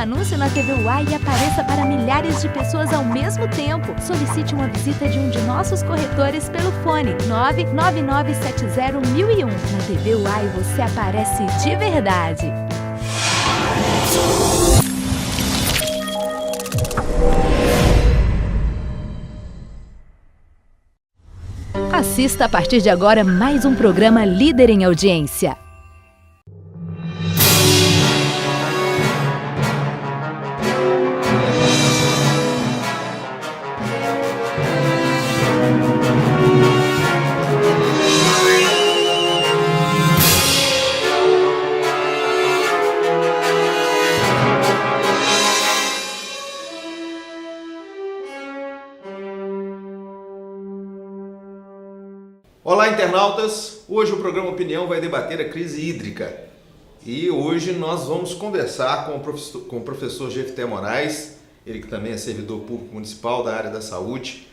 anúncio na TV Uai e apareça para milhares de pessoas ao mesmo tempo. Solicite uma visita de um de nossos corretores pelo fone 999701001. Na TV Uai você aparece de verdade. Assista a partir de agora mais um programa líder em audiência. Olá, internautas! Hoje o programa Opinião vai debater a crise hídrica. E hoje nós vamos conversar com o professor Jefté Moraes, ele que também é servidor público municipal da área da saúde,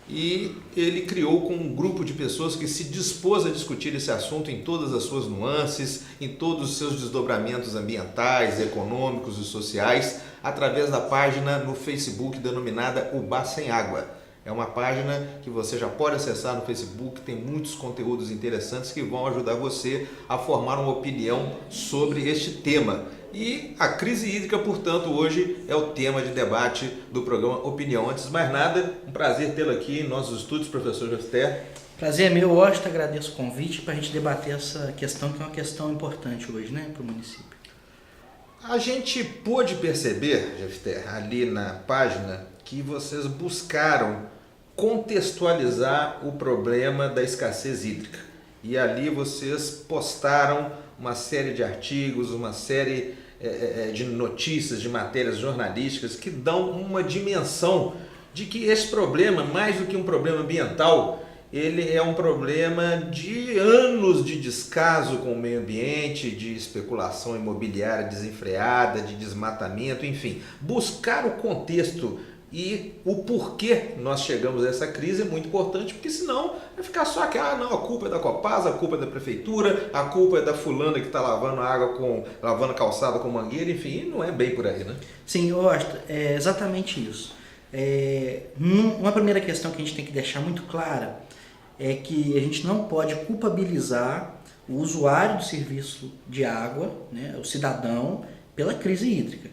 e ele criou com um grupo de pessoas que se dispôs a discutir esse assunto em todas as suas nuances, em todos os seus desdobramentos ambientais, econômicos e sociais, através da página no Facebook denominada Ubá Sem Água. É uma página que você já pode acessar no Facebook, tem muitos conteúdos interessantes que vão ajudar você a formar uma opinião sobre este tema. E a crise hídrica, portanto, hoje é o tema de debate do programa Opinião. Antes de mais nada, um prazer tê-lo aqui em nossos estúdios, professor Jefté. Prazer é meu, Washington, agradeço o convite para a gente debater essa questão, que é uma questão importante hoje, né, para o município. A gente pôde perceber, Jefté, ali na página, que vocês buscaram contextualizar o problema da escassez hídrica. E ali vocês postaram uma série de artigos, uma série de notícias, de matérias jornalísticas que dão uma dimensão de que esse problema, mais do que um problema ambiental, ele é um problema de anos de descaso com o meio ambiente, de especulação imobiliária desenfreada, de desmatamento, enfim. Buscar o contexto e o porquê nós chegamos a essa crise é muito importante, porque senão vai ficar só que a culpa é da Copasa, a culpa é da prefeitura, a culpa é da fulana que está lavando lavando calçada com mangueira, enfim, não é bem por aí, né? Sim, eu acho, é exatamente isso. Uma primeira questão que a gente tem que deixar muito clara é que a gente não pode culpabilizar o usuário do serviço de água, né, o cidadão, pela crise hídrica.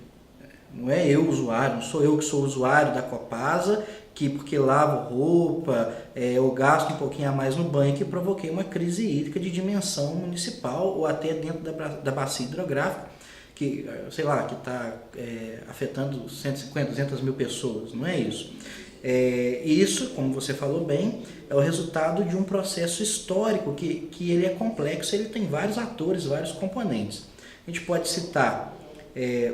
Não é eu usuário, não sou eu que sou usuário da Copasa, que porque lavo roupa, eu gasto um pouquinho a mais no banho, que provoquei uma crise hídrica de dimensão municipal ou até dentro da bacia hidrográfica, que, sei lá, que está afetando 150, 200 mil pessoas, não é isso. Isso, como você falou bem, é o resultado de um processo histórico que ele é complexo, ele tem vários atores, vários componentes. A gente pode citar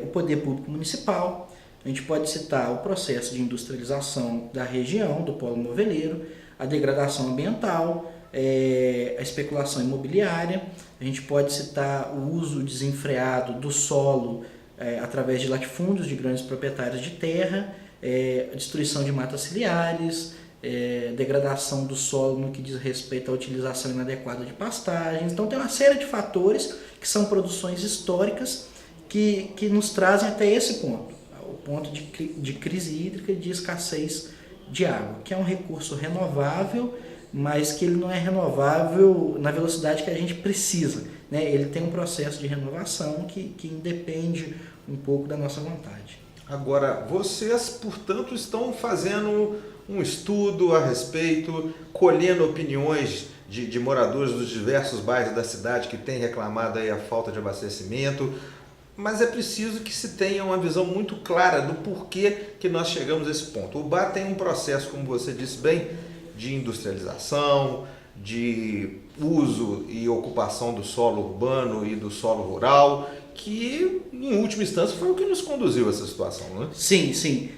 o poder público municipal, a gente pode citar o processo de industrialização da região, do polo moveleiro, a degradação ambiental, a especulação imobiliária, a gente pode citar o uso desenfreado do solo através de latifúndios de grandes proprietários de terra, a destruição de matas ciliares, degradação do solo no que diz respeito à utilização inadequada de pastagens. Então tem uma série de fatores que são produções históricas que nos trazem até esse ponto, o ponto de crise hídrica e de escassez de água, que é um recurso renovável, mas que ele não é renovável na velocidade que a gente precisa, né? Ele tem um processo de renovação que independe um pouco da nossa vontade. Agora, vocês, portanto, estão fazendo um estudo a respeito, colhendo opiniões de moradores dos diversos bairros da cidade que têm reclamado aí a falta de abastecimento, mas é preciso que se tenha uma visão muito clara do porquê que nós chegamos a esse ponto. O Ubá tem um processo, como você disse bem, de industrialização, de uso e ocupação do solo urbano e do solo rural, que, em última instância, foi o que nos conduziu a essa situação, não é? Sim, sim.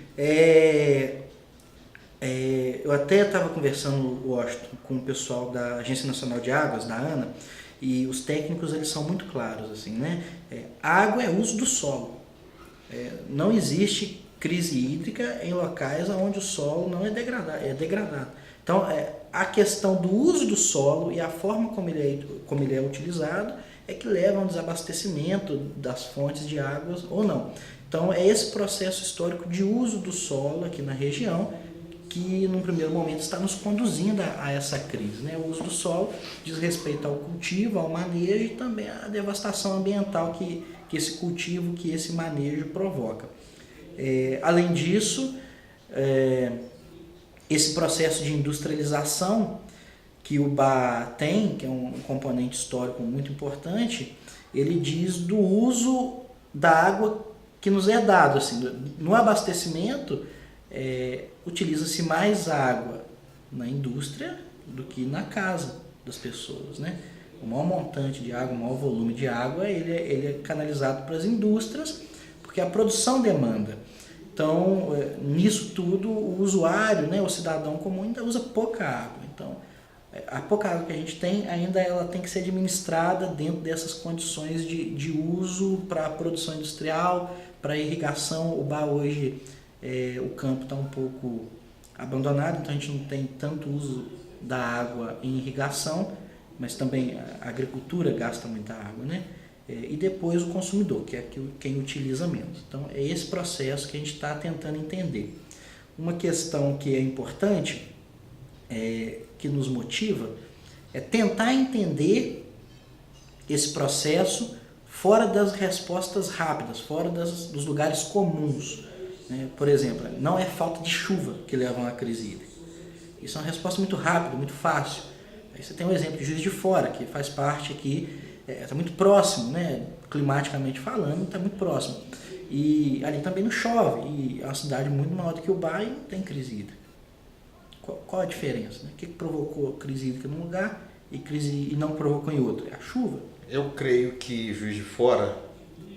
Eu até estava conversando, Washington, com o pessoal da Agência Nacional de Águas, da ANA, e os técnicos eles são muito claros, assim, né? Água é uso do solo. Não existe crise hídrica em locais onde o solo não é degradado. Então, a questão do uso do solo e a forma como ele é utilizado é que leva a um desabastecimento das fontes de águas ou não. Então é esse processo histórico de uso do solo aqui na região que num primeiro momento está nos conduzindo a essa crise, né? O uso do solo diz respeito ao cultivo, ao manejo e também à devastação ambiental que esse cultivo, que esse manejo provoca. Além disso, esse processo de industrialização que o BA tem, que é um componente histórico muito importante, ele diz do uso da água que nos é dado. Assim, no abastecimento, utiliza-se mais água na indústria do que na casa das pessoas, né? O maior montante de água, o maior volume de água, ele é canalizado para as indústrias, porque a produção demanda. Então, nisso tudo, o usuário, né, o cidadão comum ainda usa pouca água. Então, a pouca água que a gente tem, ainda ela tem que ser administrada dentro dessas condições de uso para a produção industrial, para a irrigação. O BA hoje, o campo está um pouco abandonado, então a gente não tem tanto uso da água em irrigação, mas também a agricultura gasta muita água, né? E depois o consumidor, que é quem utiliza menos. Então é esse processo que a gente está tentando entender. Uma questão que é importante, que nos motiva, é tentar entender esse processo fora das respostas rápidas, fora dos lugares comuns. Por exemplo, não é falta de chuva que leva a uma crise hídrica. Isso é uma resposta muito rápida, muito fácil. Aí você tem um exemplo de Juiz de Fora, que faz parte aqui, está muito próximo, né? Climaticamente falando, está muito próximo. E ali também não chove, e é uma cidade muito maior do que o BA e não tem crise hídrica. Qual a diferença? Né? O que provocou crise hídrica num lugar e não provocou em outro? É a chuva. Eu creio que Juiz de Fora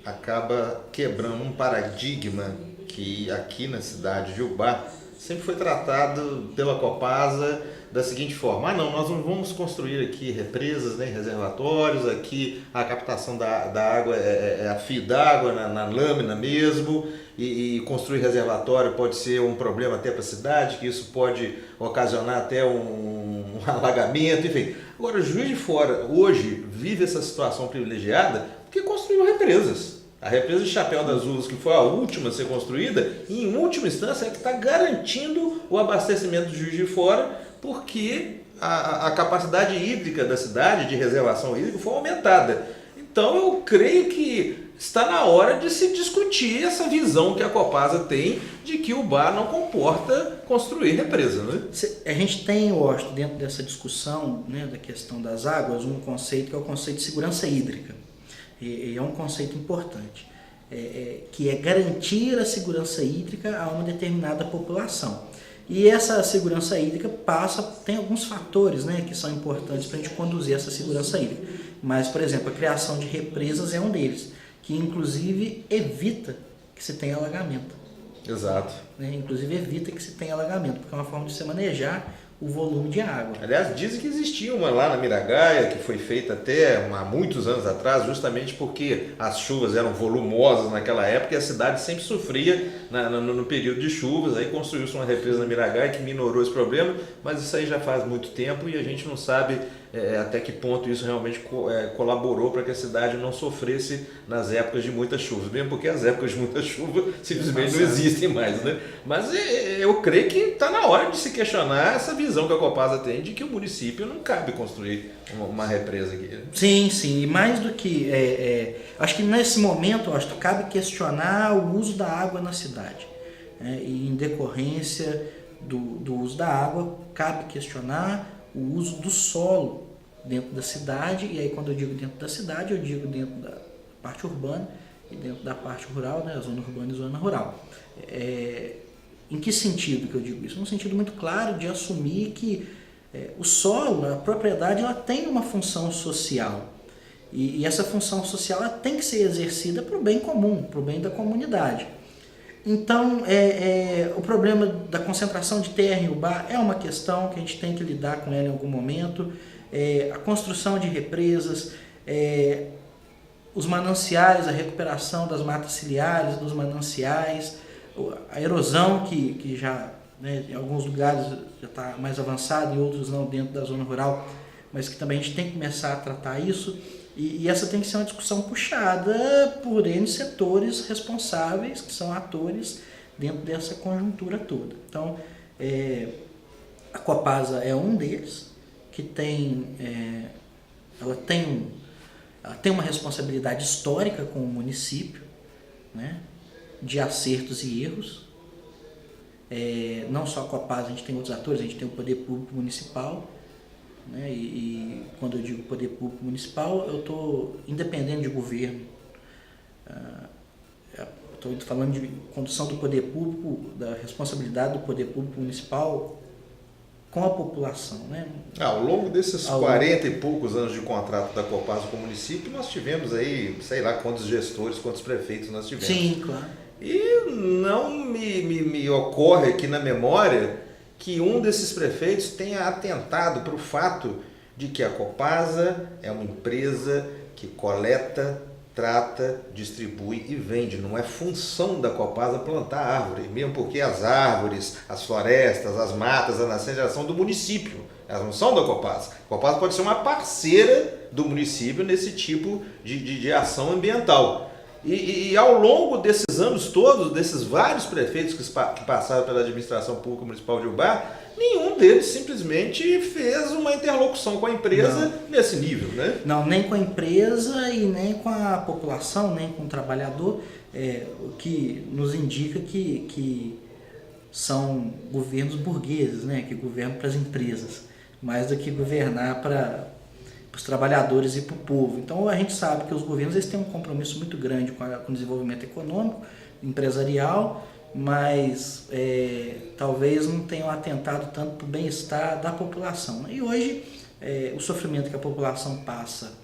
acaba quebrando um paradigma que aqui na cidade de Ubá sempre foi tratado pela Copasa da seguinte forma: nós não vamos construir aqui represas, nem reservatórios, aqui a captação da água é a fio d'água, na lâmina mesmo, e construir reservatório pode ser um problema até para a cidade, que isso pode ocasionar até um alagamento, enfim. Agora, Juiz de Fora hoje vive essa situação privilegiada porque construiu represas. A represa de Chapéu das Uvas, que foi a última a ser construída, em última instância é que está garantindo o abastecimento de Juiz de Fora, porque a capacidade hídrica da cidade, de reservação hídrica, foi aumentada. Então eu creio que está na hora de se discutir essa visão que a Copasa tem de que o BA não comporta construir represa, né? A gente tem, Washington, dentro dessa discussão, né, da questão das águas, um conceito que é o conceito de segurança hídrica. E é um conceito importante, que é garantir a segurança hídrica a uma determinada população. E essa segurança hídrica tem alguns fatores, né, que são importantes para a gente conduzir essa segurança hídrica. Mas, por exemplo, a criação de represas é um deles, que inclusive evita que se tenha alagamento. Exato. Inclusive evita que se tenha alagamento, porque é uma forma de se manejar o volume de água. Aliás, dizem que existia uma lá na Miragaia, que foi feita até há muitos anos atrás, justamente porque as chuvas eram volumosas naquela época e a cidade sempre sofria no período de chuvas. Aí construiu-se uma represa na Miragaia que minorou esse problema, mas isso aí já faz muito tempo e a gente não sabe até que ponto isso realmente colaborou para que a cidade não sofresse nas épocas de muita chuva, mesmo porque as épocas de muita chuva simplesmente não existem mais, né? Mas eu creio que está na hora de se questionar essa visão que a Copasa tem de que o município não cabe construir uma represa aqui. Sim, sim, e mais do que... acho que nesse momento, cabe questionar o uso da água na cidade. E em decorrência do uso da água, cabe questionar o uso do solo dentro da cidade, e aí quando eu digo dentro da cidade, eu digo dentro da parte urbana e dentro da parte rural, né, zona urbana e zona rural. Em que sentido que eu digo isso? No sentido muito claro de assumir que o solo, a propriedade, ela tem uma função social, e essa função social ela tem que ser exercida para o bem comum, para o bem da comunidade. Então, o problema da concentração de terra em Ubá é uma questão que a gente tem que lidar com ela em algum momento. A construção de represas, os mananciais, a recuperação das matas ciliares, dos mananciais, a erosão que já, né, em alguns lugares já está mais avançada, em outros não, dentro da zona rural, mas que também a gente tem que começar a tratar isso. E essa tem que ser uma discussão puxada por N setores responsáveis, que são atores dentro dessa conjuntura toda. Então, a Copasa é um deles, que ela tem uma responsabilidade histórica com o município, né, de acertos e erros. Não só a Copasa, a gente tem outros atores, a gente tem o Poder Público Municipal, né, e quando eu digo Poder Público Municipal, eu estou independente de governo. Estou falando de condução do poder público, da responsabilidade do Poder Público Municipal com a população, né? Ao longo desses 40 e poucos anos de contrato da Copasa com o município, nós tivemos aí, sei lá quantos gestores, quantos prefeitos nós tivemos. Sim, claro. E não me ocorre aqui na memória que um desses prefeitos tenha atentado para o fato de que a Copasa é uma empresa que coleta, trata, distribui e vende. Não é função da Copasa plantar árvore, mesmo porque as árvores, as florestas, as matas, as nascentes, elas são do município. Elas não são da Copasa. A Copasa pode ser uma parceira do município nesse tipo de ação ambiental. E ao longo desses anos todos, desses vários prefeitos que passaram pela administração pública municipal de Ubá, nenhum deles simplesmente fez uma interlocução com a empresa nesse nível, né? Não, nem com a empresa e nem com a população, nem com o trabalhador, o que nos indica que são governos burgueses, né? Que governam para as empresas, mais do que governar para os trabalhadores e para o povo. Então a gente sabe que os governos eles têm um compromisso muito grande com o desenvolvimento econômico, empresarial, mas talvez não tenham atentado tanto para o bem-estar da população. E hoje o sofrimento que a população passa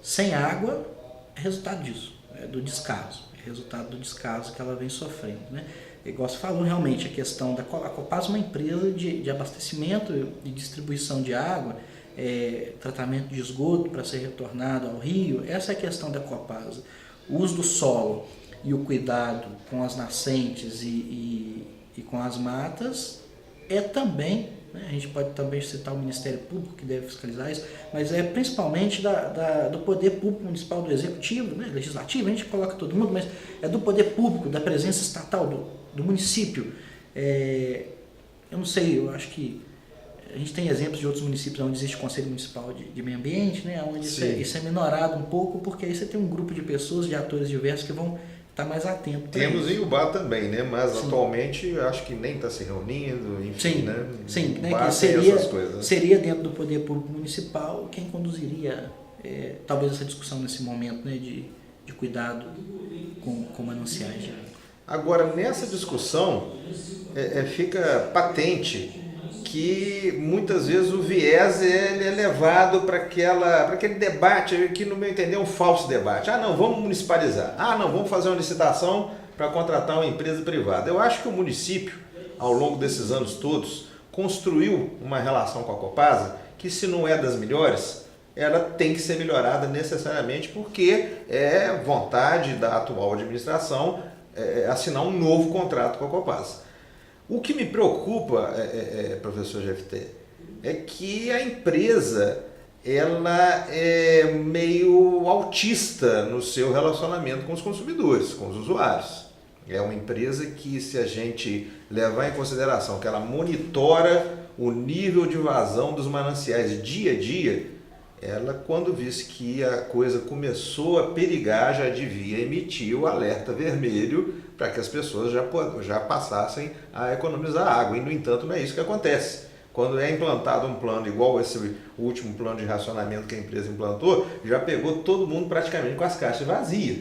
sem água é resultado disso, do descaso, é resultado do descaso que ela vem sofrendo, né? Igual você falou, realmente, a questão da Copasa é uma empresa de abastecimento e distribuição de água, tratamento de esgoto para ser retornado ao rio. Essa é a questão da Copasa. O uso do solo e o cuidado com as nascentes e com as matas também, né? A gente pode também citar o Ministério Público, que deve fiscalizar isso, mas principalmente do Poder Público Municipal, do Executivo, né? Legislativo, a gente coloca todo mundo, mas é do Poder Público, da presença estatal, do município. Eu não sei, eu acho que a gente tem exemplos de outros municípios onde existe Conselho Municipal de Meio Ambiente, né? Onde isso é minorado um pouco, porque aí você tem um grupo de pessoas, de atores diversos que vão estar mais atentos. Temos em Ubá também, né? Mas sim, atualmente eu acho que nem está se reunindo, enfim, sim, né? Sim, né? Que seria dentro do Poder Público Municipal quem conduziria talvez essa discussão nesse momento, né? De cuidado com mananciais de água. Agora, nessa discussão, fica patente que muitas vezes o viés ele é levado para aquele debate que, no meu entender, é um falso debate. Ah, não, vamos municipalizar. Ah, não, vamos fazer uma licitação para contratar uma empresa privada. Eu acho que o município, ao longo desses anos todos, construiu uma relação com a Copasa que, se não é das melhores, ela tem que ser melhorada necessariamente, porque é vontade da atual administração assinar um novo contrato com a Copasa. O que me preocupa, professor GFT, é que a empresa ela é meio autista no seu relacionamento com os consumidores, com os usuários. É uma empresa que, se a gente levar em consideração que ela monitora o nível de vazão dos mananciais dia a dia, ela, quando visse que a coisa começou a perigar, já devia emitir o alerta vermelho para que as pessoas já passassem a economizar água. E, no entanto, não é isso que acontece. Quando é implantado um plano igual esse último plano de racionamento que a empresa implantou, já pegou todo mundo praticamente com as caixas vazias.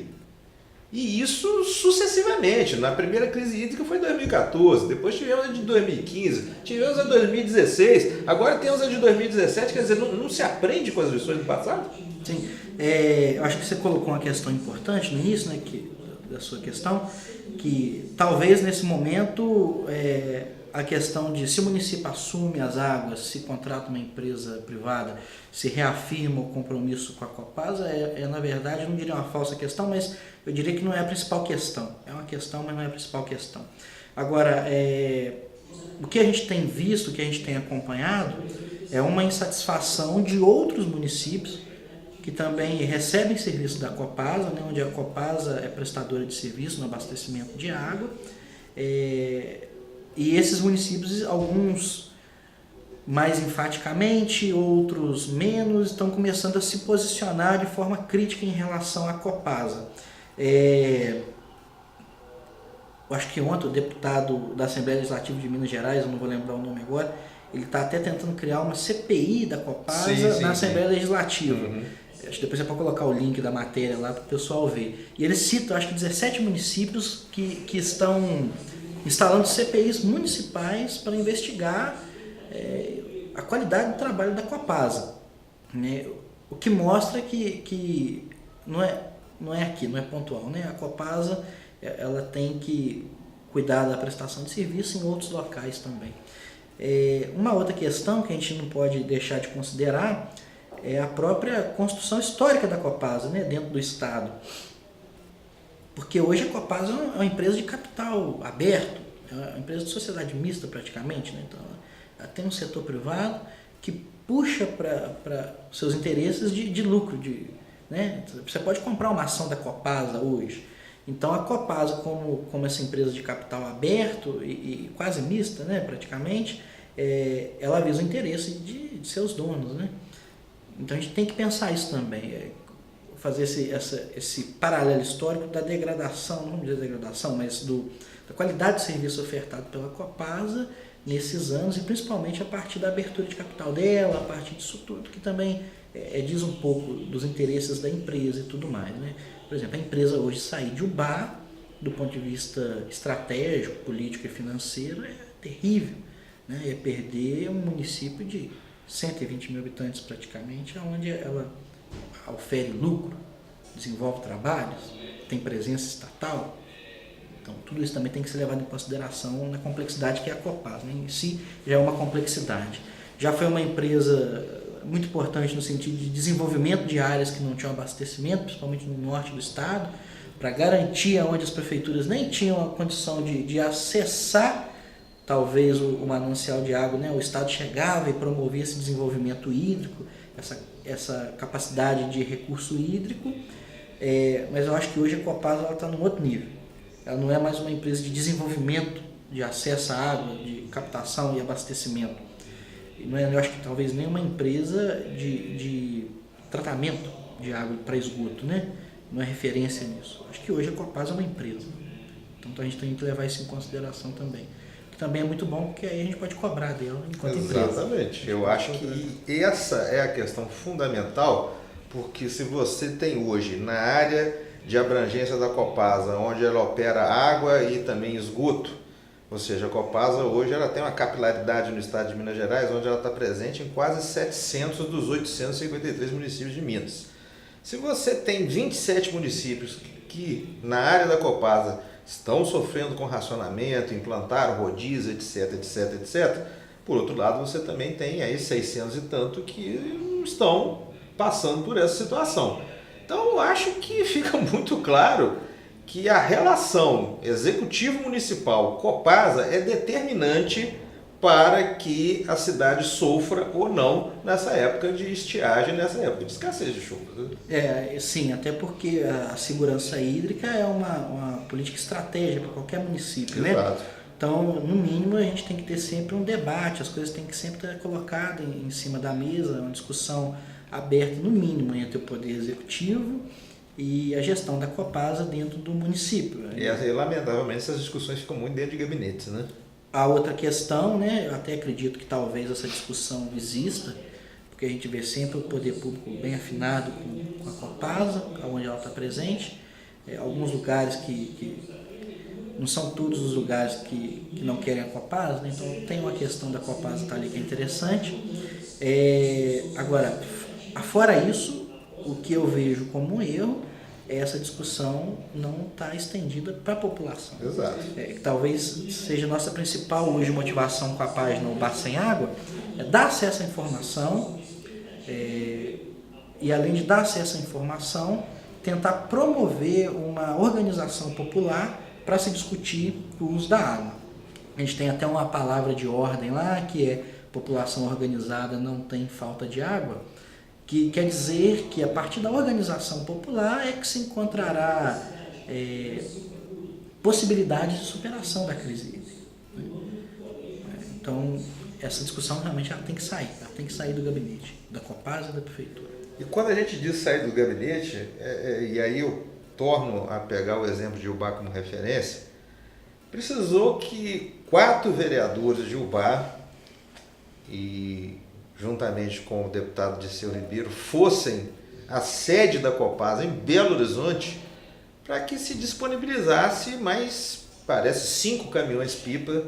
E isso sucessivamente. Na primeira crise hídrica foi em 2014, depois tivemos a de 2015, tivemos a de 2016, agora temos a de 2017, quer dizer, não se aprende com as lições do passado? Sim, eu acho que você colocou uma questão importante no início, né, da sua questão, que talvez nesse momento a questão de se o município assume as águas, se contrata uma empresa privada, se reafirma o compromisso com a Copasa, na verdade, eu não diria uma falsa questão, mas eu diria que não é a principal questão. É uma questão, mas não é a principal questão. Agora, o que a gente tem visto, o que a gente tem acompanhado, é uma insatisfação de outros municípios que também recebem serviço da Copasa, né, onde a Copasa é prestadora de serviço no abastecimento de água. E esses municípios, alguns mais enfaticamente, outros menos, estão começando a se posicionar de forma crítica em relação à Copasa. Eu acho que ontem o deputado da Assembleia Legislativa de Minas Gerais, eu não vou lembrar o nome agora, ele está até tentando criar uma CPI da Copasa na Assembleia Legislativa. Acho que depois você pode colocar o link da matéria lá para o pessoal ver. E ele cita, acho que 17 municípios que estão instalando CPIs municipais para investigar a qualidade do trabalho da Copasa, né? O que mostra que não é aqui, não é pontual, né? A Copasa ela tem que cuidar da prestação de serviço em outros locais também. Uma outra questão que a gente não pode deixar de considerar é a própria construção histórica da Copasa, né, dentro do Estado. Porque hoje a Copasa é uma empresa de capital aberto, é uma empresa de sociedade mista praticamente, né? Então ela tem um setor privado que puxa para seus interesses de lucro. Né? Você pode comprar uma ação da Copasa hoje. Então a Copasa, como essa empresa de capital aberto e quase mista, né, praticamente, ela visa o interesse de seus donos, né? Então a gente tem que pensar isso também, fazer esse paralelo histórico da degradação, não vamos dizer degradação, mas da qualidade de serviço ofertado pela Copasa nesses anos, e principalmente a partir da abertura de capital dela, a partir disso tudo, que também diz um pouco dos interesses da empresa e tudo mais, né? Por exemplo, a empresa hoje sair de Ubá, do ponto de vista estratégico, político e financeiro, é terrível, né? É perder um município de 120 mil habitantes praticamente, onde ela ofere lucro, desenvolve trabalhos, tem presença estatal. Então tudo isso também tem que ser levado em consideração na complexidade que é a Copasa, né? Em si já é uma complexidade. Já foi uma empresa muito importante no sentido de desenvolvimento de áreas que não tinham abastecimento, principalmente no norte do estado, para garantir onde as prefeituras nem tinham a condição de acessar talvez o manancial de água, né? O Estado chegava e promovia esse desenvolvimento hídrico, essa capacidade de recurso hídrico, mas eu acho que hoje a Copasa está num outro nível. Ela não é mais uma empresa de desenvolvimento, de acesso à água, de captação e abastecimento. E não é, eu acho que talvez nem uma empresa de tratamento de água para esgoto, né? Não é referência nisso. Acho que hoje a Copasa é uma empresa. Então a gente tem que levar isso em consideração também. Também é muito bom, porque aí a gente pode cobrar dela enquanto empresa. Exatamente. Eu acho que essa é a questão fundamental, porque se você tem hoje na área de abrangência da Copasa, onde ela opera água e também esgoto, ou seja, a Copasa hoje ela tem uma capilaridade no estado de Minas Gerais, onde ela está presente em quase 700 dos 853 municípios de Minas. Se você tem 27 municípios que na área da Copasa estão sofrendo com racionamento, implantaram rodízio, etc, etc, etc. Por outro lado, você também tem aí 600 e tanto que estão passando por essa situação. Então, eu acho que fica muito claro que a relação executivo municipal Copasa é determinante para que a cidade sofra ou não nessa época de estiagem, nessa época de escassez de chuvas. Sim, até porque a segurança hídrica é uma política estratégica para qualquer município, né? Então, no mínimo, a gente tem que ter sempre um debate, as coisas têm que sempre estar colocadas em cima da mesa, uma discussão aberta, no mínimo, entre o Poder Executivo e a gestão da Copasa dentro do município. E, lamentavelmente, essas discussões ficam muito dentro de gabinetes, né? A outra questão, né, eu até acredito que talvez essa discussão exista, porque a gente vê sempre o poder público bem afinado com a Copasa, onde ela está presente. Alguns lugares que não são todos os lugares que não querem a Copasa, né? Então tem uma questão da Copasa estar ali que é interessante. Agora, afora isso, o que eu vejo como um erro é essa discussão não estar estendida para a população. Exato. Talvez seja a nossa principal hoje motivação com a página O Bar Sem Água, é dar acesso à informação e, além de dar acesso à informação, tentar promover uma organização popular para se discutir o uso da água. A gente tem até uma palavra de ordem lá, que é população organizada não tem falta de água. que quer dizer que a partir da organização popular é que se encontrará possibilidades de superação da crise hídrica. Então, essa discussão realmente ela tem que sair do gabinete, da Copasa e da Prefeitura. E quando a gente diz sair do gabinete, e aí eu torno a pegar o exemplo de Ubá como referência, precisou que 4 vereadores de Ubá, e juntamente com o deputado Dirceu Ribeiro, fossem à sede da Copasa em Belo Horizonte para que se disponibilizasse mais, parece, 5 caminhões-pipa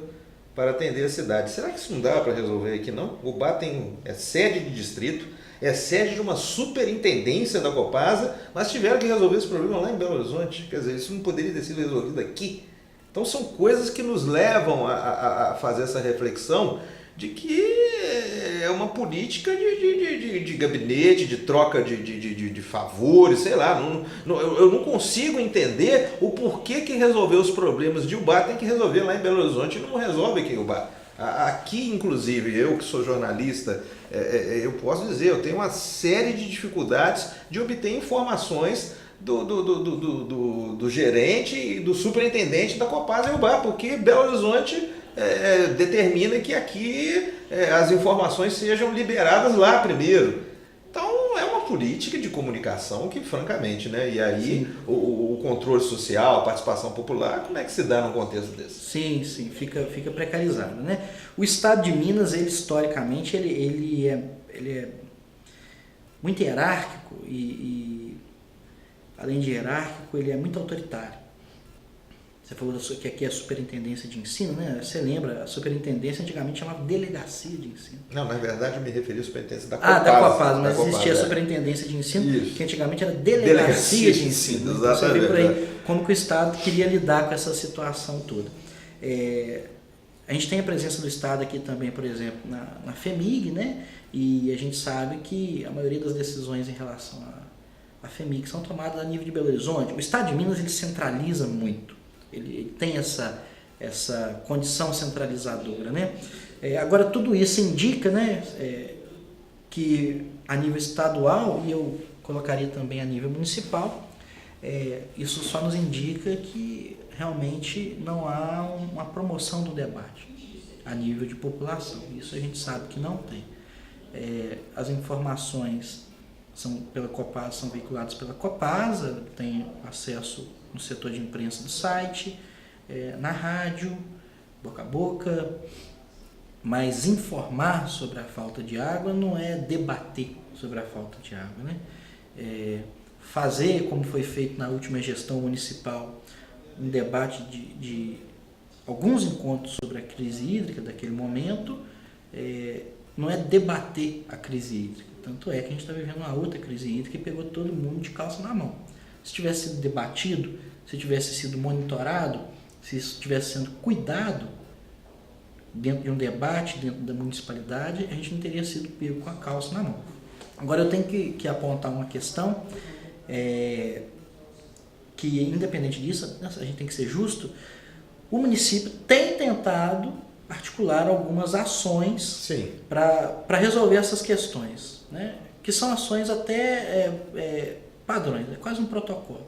para atender a cidade. Será que isso não dá para resolver aqui, não? Ubá é sede de distrito, é sede de uma superintendência da Copasa, mas tiveram que resolver esse problema lá em Belo Horizonte. Quer dizer, isso não poderia ter sido resolvido aqui. Então são coisas que nos levam a fazer essa reflexão de que é uma política de gabinete, de troca de favores, sei lá. Eu não consigo entender o porquê que resolver os problemas de Ubá tem que resolver lá em Belo Horizonte e não resolve aqui em Ubá. Aqui, inclusive, eu que sou jornalista, eu posso dizer, eu tenho uma série de dificuldades de obter informações do gerente e do superintendente da Copasa em Ubá, porque Belo Horizonte determina que aqui as informações sejam liberadas lá primeiro. Então é uma política de comunicação que, francamente, né? E aí o controle social, a participação popular, como é que se dá num contexto desse? Sim, fica precarizado, né? O Estado de Minas, ele historicamente, ele é muito hierárquico e além de hierárquico, ele é muito autoritário. Você falou que aqui é a superintendência de ensino, né? Você lembra, a superintendência antigamente chamava delegacia de ensino. Não, na verdade eu me referi à superintendência da Copasa. Da Copasa, mas existia a superintendência de ensino, que antigamente era delegacia de ensino. Exatamente. Então, você vê por aí como que o Estado queria lidar com essa situação toda. A gente tem a presença do Estado aqui também, por exemplo, na FEMIG, né? E a gente sabe que a maioria das decisões em relação à FEMIG são tomadas a nível de Belo Horizonte. O Estado de Minas ele centraliza muito. Ele tem essa condição centralizadora, né? Agora, tudo isso indica, né, que a nível estadual, e eu colocaria também a nível municipal, isso só nos indica que realmente não há uma promoção do debate a nível de população. Isso a gente sabe que não tem. As informações pela Copasa são veiculadas pela Copasa, tem acesso no setor de imprensa do site, na rádio, boca a boca, mas informar sobre a falta de água não é debater sobre a falta de água, né? Fazer, como foi feito na última gestão municipal, um debate de alguns encontros sobre a crise hídrica daquele momento, não é debater a crise hídrica. Tanto é que a gente está vivendo uma outra crise hídrica que pegou todo mundo de calça na mão. Se tivesse sido debatido, se tivesse sido monitorado, se isso tivesse sendo cuidado dentro de um debate, dentro da municipalidade, a gente não teria sido pego com a calça na mão. Agora eu tenho que apontar uma questão que, independente disso, a gente tem que ser justo. O município tem tentado articular algumas ações para resolver essas questões, né? Que são ações até padrões, é quase um protocolo.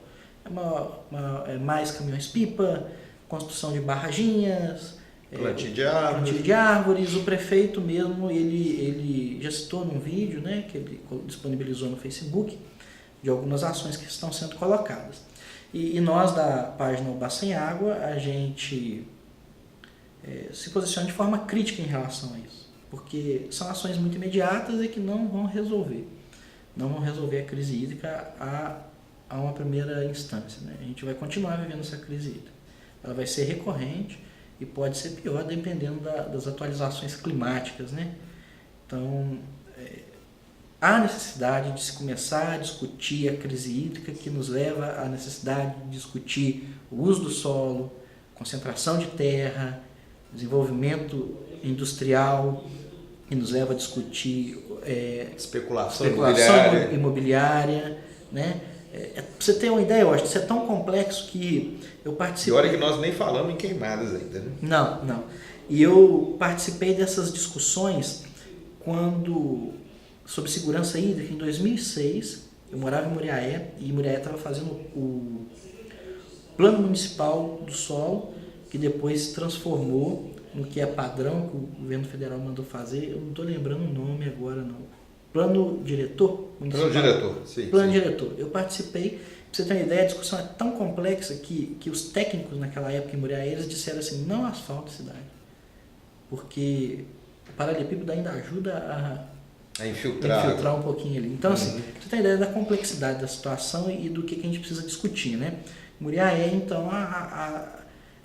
Mais caminhões-pipa, construção de barraginhas, plantio de árvores. O prefeito mesmo, ele já citou num vídeo, né, que ele disponibilizou no Facebook, de algumas ações que estão sendo colocadas. E nós, da página Ubá Sem Água, a gente se posiciona de forma crítica em relação a isso, porque são ações muito imediatas e que não vão resolver a crise hídrica a uma primeira instância, né? A gente vai continuar vivendo essa crise hídrica. Ela vai ser recorrente e pode ser pior dependendo das atualizações climáticas, né? Então, há necessidade de se começar a discutir a crise hídrica, que nos leva à necessidade de discutir o uso do solo, concentração de terra, desenvolvimento industrial, que nos leva a discutir especulação imobiliária, né? Pra você ter uma ideia, eu acho que isso é tão complexo que eu participei... E olha que nós nem falamos em queimadas ainda, né? Não. E eu participei dessas discussões quando sobre segurança hídrica, em 2006, eu morava em Muriaé, e Muriaé estava fazendo o Plano Municipal do Solo, que depois se transformou no que é padrão, que o governo federal mandou fazer. Eu não estou lembrando o nome agora, não. Plano Diretor Municipal? Plano Diretor, sim. Plano sim. Diretor. Eu participei. Para você ter uma ideia, a discussão é tão complexa que os técnicos naquela época em Muriaé, eles disseram assim, não asfalta a cidade. Porque o paralelepípedo ainda ajuda A infiltrar um pouquinho ali. Então, assim, você tem ideia da complexidade da situação e do que a gente precisa discutir, né? Muriaé, então,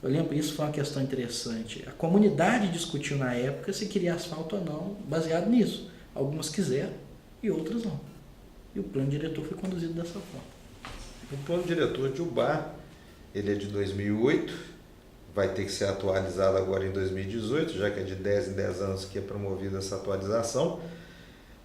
eu lembro, isso foi uma questão interessante. A comunidade discutiu na época se queria asfalto ou não, baseado nisso. Algumas quiseram e outras não. E o plano diretor foi conduzido dessa forma. O plano diretor de Ubá, ele é de 2008, vai ter que ser atualizado agora em 2018, já que é de 10 em 10 anos que é promovida essa atualização.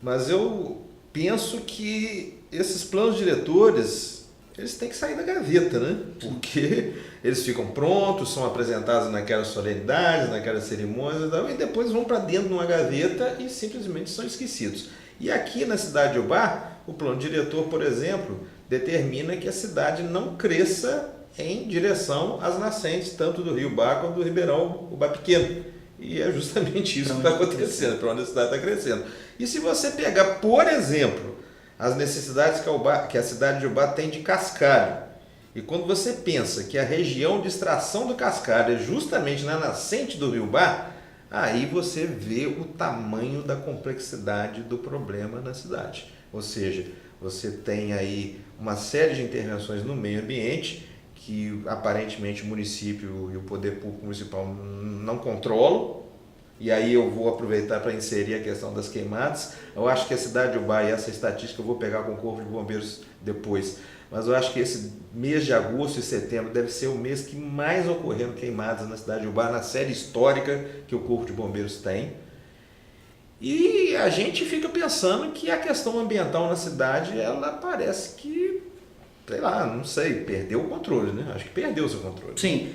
Mas eu penso que esses planos diretores, eles têm que sair da gaveta, né? Porque eles ficam prontos, são apresentados naquelas solenidades, naquelas cerimônias, e depois vão para dentro de uma gaveta e simplesmente são esquecidos. E aqui na cidade de Ubá, o plano diretor, por exemplo, determina que a cidade não cresça em direção às nascentes, tanto do rio Ubá quanto do Ribeirão Ubá Pequeno. E é justamente isso que está acontecendo, para onde a cidade está crescendo. E se você pegar, por exemplo, as necessidades que a cidade de Ubá tem de cascalho, e quando você pensa que a região de extração do cascalho é justamente na nascente do rio Ubá, aí você vê o tamanho da complexidade do problema na cidade. Ou seja, você tem aí uma série de intervenções no meio ambiente que aparentemente o município e o poder público municipal não controlam. E aí eu vou aproveitar para inserir a questão das queimadas. Eu acho que a cidade de Ubá, e essa estatística eu vou pegar com o Corpo de Bombeiros depois, mas eu acho que esse mês de agosto e setembro deve ser o mês que mais ocorreram queimadas na cidade de Ubá, na série histórica que o Corpo de Bombeiros tem. E a gente fica pensando que a questão ambiental na cidade, ela parece que, sei lá, não sei, perdeu o controle, né? Acho que perdeu o seu controle. Sim,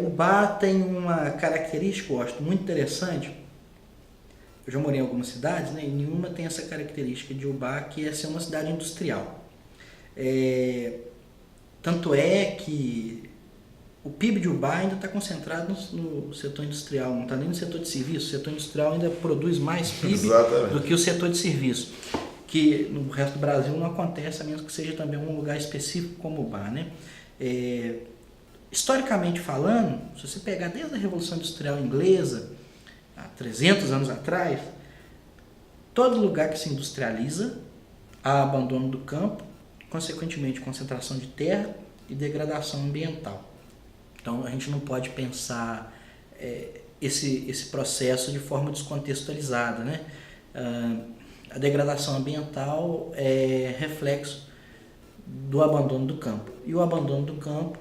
Ubá tem uma característica, eu acho, muito interessante. Eu já morei em algumas cidades, né? E nenhuma tem essa característica de Ubá, que é ser uma cidade industrial. Tanto é que o PIB de Ubá ainda está concentrado no setor industrial, não está nem no setor de serviço. O setor industrial ainda produz mais PIB do que o setor de serviço, que no resto do Brasil não acontece, a menos que seja também um lugar específico como Ubá, né? Historicamente falando, se você pegar desde a Revolução Industrial Inglesa, há 300 anos atrás, todo lugar que se industrializa, há abandono do campo, consequentemente concentração de terra e degradação ambiental. Então a gente não pode pensar esse processo de forma descontextualizada, né? A degradação ambiental é reflexo do abandono do campo. E o abandono do campo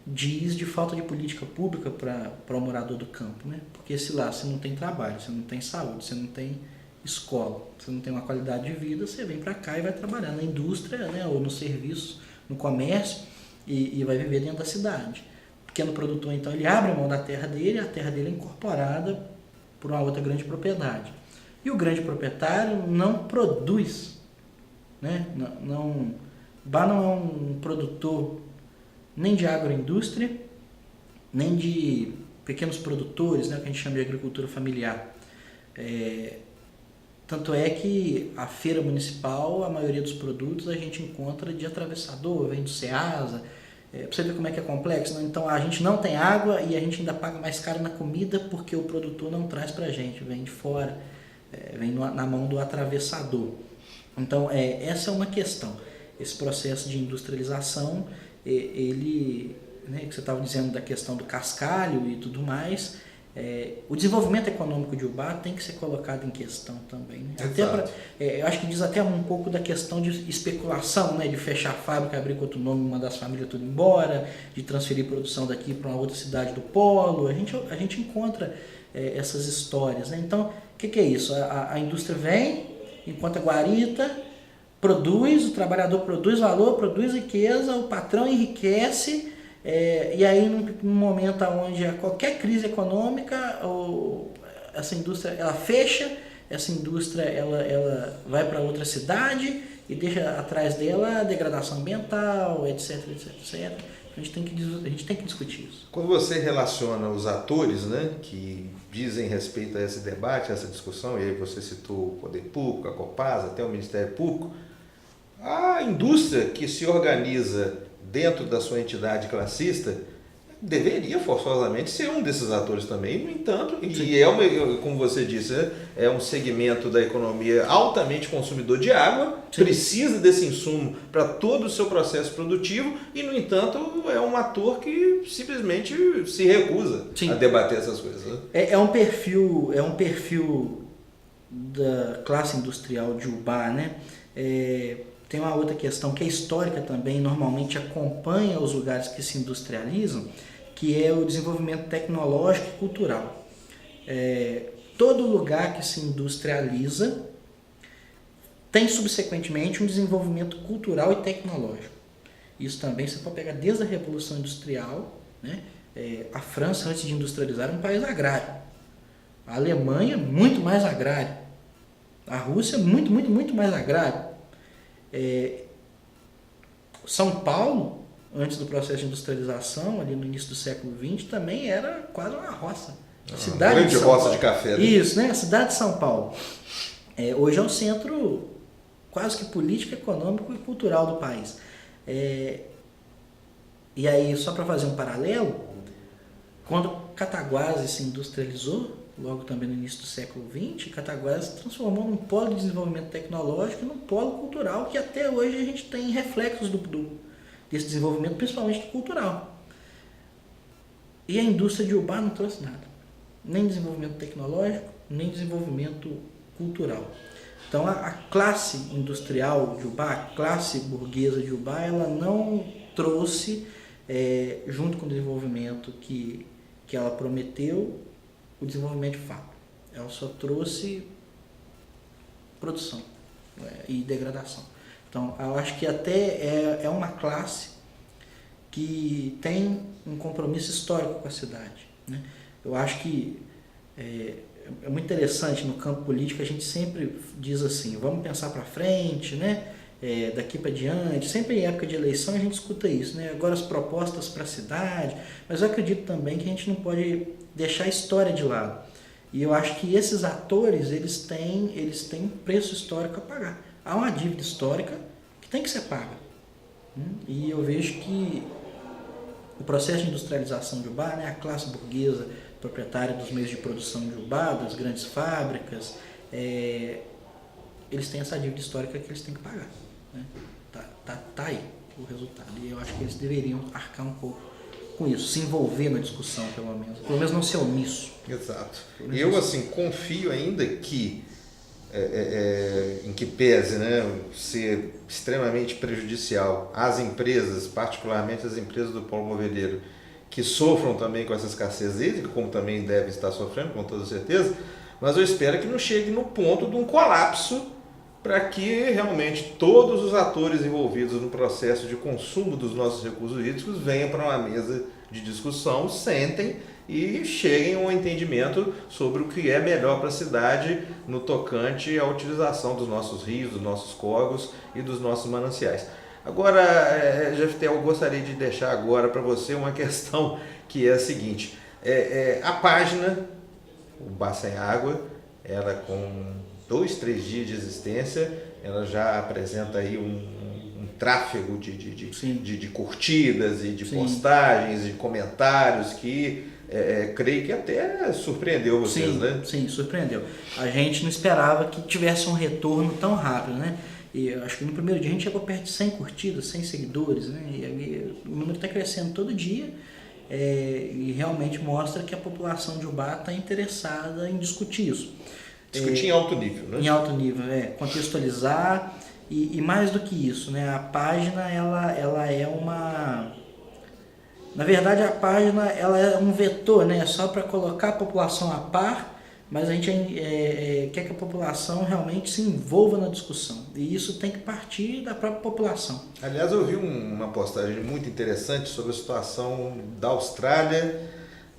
diz de falta de política pública para o morador do campo, né? Porque se lá você não tem trabalho, você não tem saúde, você não tem escola, você não tem uma qualidade de vida, você vem para cá e vai trabalhar na indústria, né? Ou no serviço, no comércio, e vai viver dentro da cidade. O pequeno produtor, então, ele abre a mão da terra dele, a terra dele é incorporada por uma outra grande propriedade. E o grande proprietário não produz, né? Ubá não é um produtor nem de agroindústria, nem de pequenos produtores, né? Que a gente chama de agricultura familiar. Tanto é que a feira municipal, a maioria dos produtos a gente encontra de atravessador, vem do Ceasa. Para você ver como é que é complexo, né? Então a gente não tem água e a gente ainda paga mais caro na comida porque o produtor não traz para a gente, vem de fora, vem na mão do atravessador. Então essa é uma questão. Esse processo de industrialização, ele, né, que você estava dizendo da questão do cascalho e tudo mais, o desenvolvimento econômico de Ubá tem que ser colocado em questão também, né? Eu acho que diz até um pouco da questão de especulação, né? De fechar a fábrica, abrir com outro nome, mandar as famílias tudo embora, de transferir produção daqui para uma outra cidade do polo. A gente encontra essas histórias, né? Então, o que é isso? A indústria vem, enquanto a guarita produz, o trabalhador produz valor, produz riqueza, o patrão enriquece. E aí, num momento onde qualquer crise econômica, essa indústria ela fecha essa indústria ela vai para outra cidade e deixa atrás dela a degradação ambiental, etc, etc, etc. A gente tem que discutir isso. Quando você relaciona os atores, né, que dizem respeito a esse debate, a essa discussão, e aí você citou o Poder Público, a Copasa, até o Ministério Público, a indústria que se organiza dentro da sua entidade classista deveria forçosamente ser um desses atores também. No entanto, como você disse, né, é um segmento da economia altamente consumidor de água, sim, precisa desse insumo para todo o seu processo produtivo e, no entanto, é um ator que simplesmente se recusa, sim, a debater essas coisas. Né? É um perfil da classe industrial de Ubá, né? Tem uma outra questão que é histórica também, normalmente acompanha os lugares que se industrializam, que é o desenvolvimento tecnológico e cultural. Todo lugar que se industrializa tem subsequentemente um desenvolvimento cultural e tecnológico. Isso também você pode pegar desde a Revolução Industrial, né? A França, antes de industrializar, era um país agrário. A Alemanha, muito mais agrário. A Rússia, muito mais agrário. São Paulo, antes do processo de industrialização, ali no início do século XX, também era quase uma roça. Cidade grande roça de café. Né? Isso, né? A cidade de São Paulo. Hoje é um centro quase que político, econômico e cultural do país. E aí, só para fazer um paralelo, quando Cataguases se industrializou, logo também no início do século XX, Cataguases se transformou num polo de desenvolvimento tecnológico e num polo cultural, que até hoje a gente tem reflexos desse desenvolvimento, principalmente cultural. E a indústria de Ubá não trouxe nada. Nem desenvolvimento tecnológico, nem desenvolvimento cultural. Então a classe industrial de Ubá, a classe burguesa de Ubá, ela não trouxe, junto com o desenvolvimento que ela prometeu, o desenvolvimento de fato. Ela só trouxe produção e degradação. Então, eu acho que até é uma classe que tem um compromisso histórico com a cidade. Né? Eu acho que é muito interessante no campo político, a gente sempre diz assim, vamos pensar para frente, né? Daqui para diante, sempre em época de eleição a gente escuta isso, né? Agora as propostas para a cidade, mas eu acredito também que a gente não pode deixar a história de lado. E eu acho que esses atores, eles têm um preço histórico a pagar. Há uma dívida histórica que tem que ser paga. E eu vejo que o processo de industrialização de Ubá, né, a classe burguesa proprietária dos meios de produção de Ubá, das grandes fábricas, eles têm essa dívida histórica que eles têm que pagar. Né? Tá aí o resultado. E eu acho que eles deveriam arcar um pouco com isso, se envolver na discussão, pelo menos não ser omisso. Exato. Eu, assim, confio ainda que, em que pese, né, ser extremamente prejudicial às empresas, particularmente as empresas do polo moveleiro, que sofram também com essa escassez hídrica, como também devem estar sofrendo, com toda certeza, mas eu espero que não chegue no ponto de um colapso para que realmente todos os atores envolvidos no processo de consumo dos nossos recursos hídricos venham para uma mesa de discussão, sentem e cheguem a um entendimento sobre o que é melhor para a cidade no tocante à utilização dos nossos rios, dos nossos córregos e dos nossos mananciais. Agora, Jefté, eu gostaria de deixar agora para você uma questão que é a seguinte. A página, o Ubá Sem Água, ela com 2-3 dias de existência, ela já apresenta aí um tráfego de curtidas e de Sim. postagens, de comentários que creio que até surpreendeu vocês, Sim, né? Sim, surpreendeu. A gente não esperava que tivesse um retorno tão rápido, né? E eu acho que no primeiro dia a gente chegou perto de 100 curtidas, 100 seguidores, né? E o número está crescendo todo dia e realmente mostra que a população de Ubá está interessada em discutir isso. Discutir em alto nível, né? Em alto nível, contextualizar e mais do que isso, né? A página, ela é uma... Na verdade, a página ela é um vetor, né? Só para colocar a população a par, mas a gente quer que a população realmente se envolva na discussão. E isso tem que partir da própria população. Aliás, eu vi uma postagem muito interessante sobre a situação da Austrália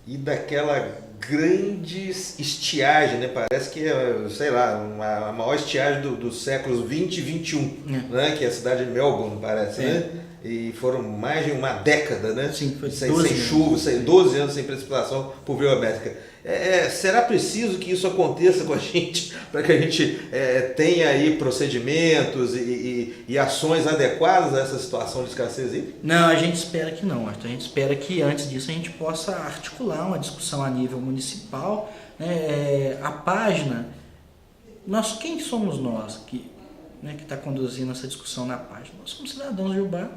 e daquela grandes estiagens, né? Parece que é, sei lá, a maior estiagem dos séculos 20 e 21, né? Que é a cidade de Melbourne, parece, né? E foram mais de uma década, né? Sim, foi sem 12 chuva, 12 anos sem precipitação por biométrica. Será preciso que isso aconteça com a gente para que a gente tenha aí procedimentos e ações adequadas a essa situação de escassez hídrica? Não, a gente espera que não, Arthur. A gente espera que antes disso a gente possa articular uma discussão a nível municipal, né? A página, quem somos nós que está conduzindo essa discussão na página? Nós somos cidadãos de Ubá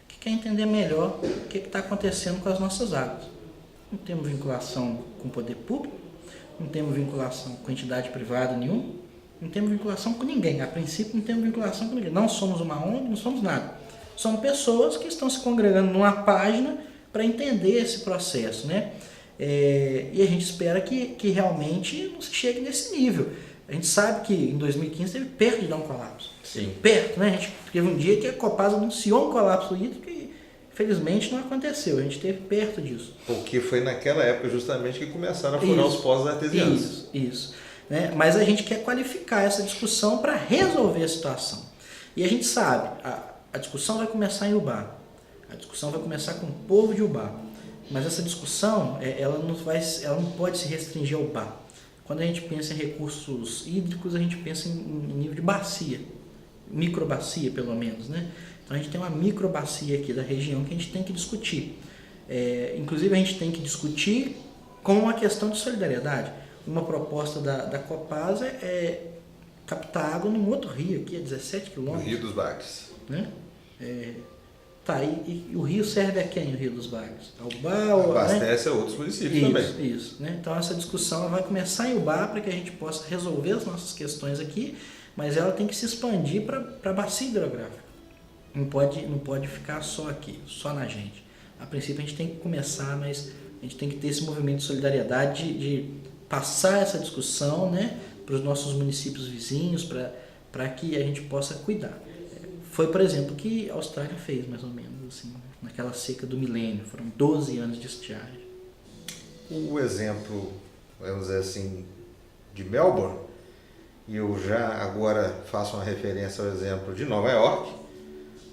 que quer entender melhor o que está acontecendo com as nossas águas. Não temos vinculação com o poder público, não temos vinculação com entidade privada nenhuma, não temos vinculação com ninguém. A princípio não temos vinculação com ninguém. Não somos uma ONG, não somos nada. Somos pessoas que estão se congregando numa página para entender esse processo, né? E a gente espera que realmente não se chegue nesse nível. A gente sabe que em 2015 esteve perto de dar um colapso. Sim. Perto, né? A gente teve um dia que a Copasa anunciou um colapso hídrico e felizmente não aconteceu. A gente esteve perto disso. Porque foi naquela época justamente que começaram a furar os poços artesianos. Isso. Né? Mas a gente quer qualificar essa discussão para resolver a situação. E a gente sabe, a discussão vai começar em Ubá. A discussão vai começar com o povo de Ubá. Mas essa discussão, ela não pode se restringir ao Ubá. Quando a gente pensa em recursos hídricos, a gente pensa em nível de bacia, microbacia pelo menos, né? Então a gente tem uma microbacia aqui da região que a gente tem que discutir. Inclusive a gente tem que discutir com uma questão de solidariedade. Uma proposta da Copasa é captar água num outro rio aqui, a 17 quilômetros. No Rio dos Bagres. Né? E o rio serve a quem, o Rio dos Bagres? Ao Ubá? Abastece a outros municípios também. Isso, né? Então essa discussão vai começar em Ubá para que a gente possa resolver as nossas questões aqui, mas ela tem que se expandir para a bacia hidrográfica. Não pode ficar só aqui, só na gente. A princípio a gente tem que começar, mas a gente tem que ter esse movimento de solidariedade de passar essa discussão, né, para os nossos municípios vizinhos, para que a gente possa cuidar. Foi, por exemplo, o que a Austrália fez, mais ou menos, assim, naquela seca do milênio. Foram 12 anos de estiagem. O exemplo, vamos dizer assim, de Melbourne, e eu já agora faço uma referência ao exemplo de Nova York,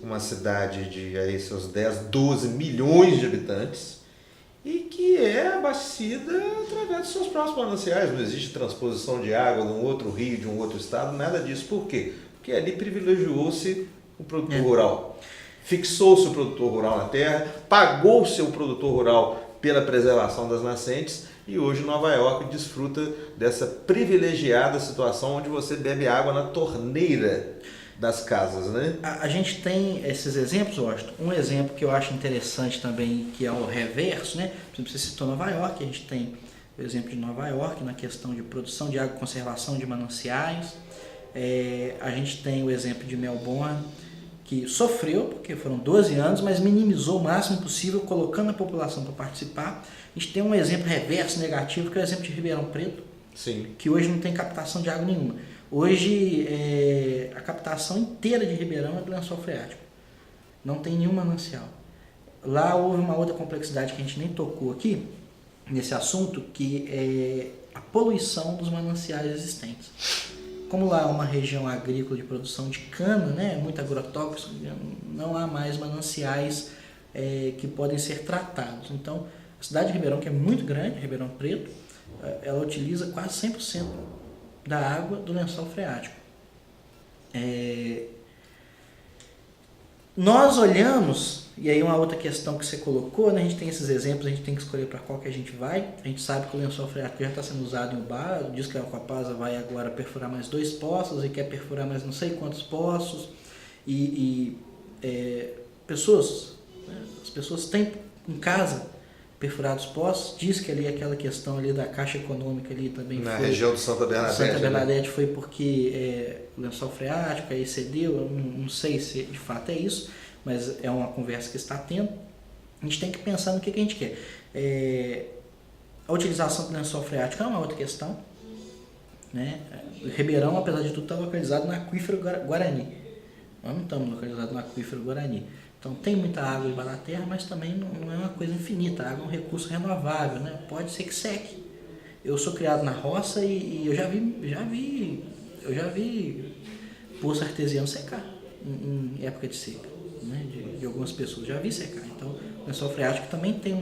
uma cidade de aí, seus 10, 12 milhões de habitantes, e que é abastecida através dos seus próprios mananciais. Não existe transposição de água de um outro rio, de um outro estado, nada disso. Por quê? Porque ali privilegiou-se o produtor rural. Fixou-se o produtor rural na terra, pagou-se o produtor rural pela preservação das nascentes, e hoje Nova York desfruta dessa privilegiada situação onde você bebe água na torneira das casas, né? A gente tem esses exemplos, Washington. Um exemplo que eu acho interessante também, que é o reverso, né? Por exemplo, você citou Nova York, a gente tem o exemplo de Nova York na questão de produção de água, conservação de mananciais. A gente tem o exemplo de Melbourne, que sofreu, porque foram 12 anos, mas minimizou o máximo possível, colocando a população para participar. A gente tem um exemplo reverso, negativo, que é o exemplo de Ribeirão Preto, Sim. Que hoje não tem captação de água nenhuma. Hoje, a captação inteira de Ribeirão é do lençol freático. Não tem nenhum manancial. Lá houve uma outra complexidade que a gente nem tocou aqui, nesse assunto, que é a poluição dos mananciais existentes. Como lá é uma região agrícola de produção de cana, né, muito agrotóxico, não há mais mananciais que podem ser tratados. Então, a cidade de Ribeirão, que é muito grande, Ribeirão Preto, ela utiliza quase 100% da água do lençol freático. Nós olhamos, e aí uma outra questão que você colocou, né, a gente tem esses exemplos, a gente tem que escolher para qual que a gente vai. A gente sabe que o lençol freático já está sendo usado em Ubá, diz que a Copasa vai agora perfurar mais 2 poços e quer perfurar mais não sei quantos poços. As pessoas têm em casa perfurados poços, diz que ali aquela questão ali da Caixa Econômica ali também na foi, região de Santa Bernadette. Santa Bernadette, né? Foi porque o lençol freático aí cedeu, eu não sei se de fato é isso, mas é uma conversa que está tendo. A gente tem que pensar no que a gente quer. A utilização do lençol freático é uma outra questão, né? O Ribeirão, apesar de tudo, está localizado no aquífero Guarani. Nós não estamos localizados no aquífero Guarani. Então tem muita água embaixo da terra, mas também não é uma coisa infinita. A água é um recurso renovável, né? Pode ser que seque. Eu sou criado na roça e eu já vi poço artesiano secar em época de seca, né, de algumas pessoas. Já vi secar. Então, o lençol freático também tem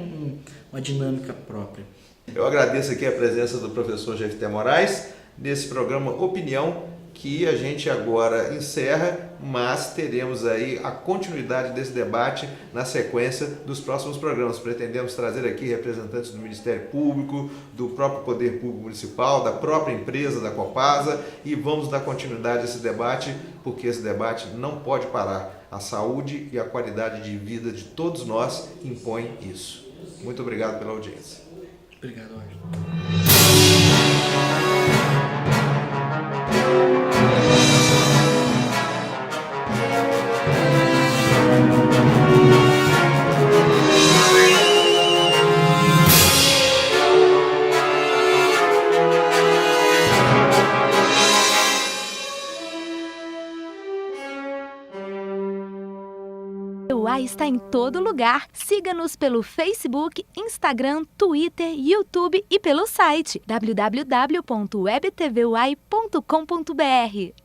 uma dinâmica própria. Eu agradeço aqui a presença do professor Jefté Moraes nesse programa Opinião, que a gente agora encerra, mas teremos aí a continuidade desse debate na sequência dos próximos programas. Pretendemos trazer aqui representantes do Ministério Público, do próprio Poder Público Municipal, da própria empresa, da Copasa, e vamos dar continuidade a esse debate, porque esse debate não pode parar. A saúde e a qualidade de vida de todos nós impõem isso. Muito obrigado pela audiência. Obrigado, Ângelo. O UAI está em todo lugar. Siga-nos pelo Facebook, Instagram, Twitter, YouTube e pelo site www.webtvuai.com.br.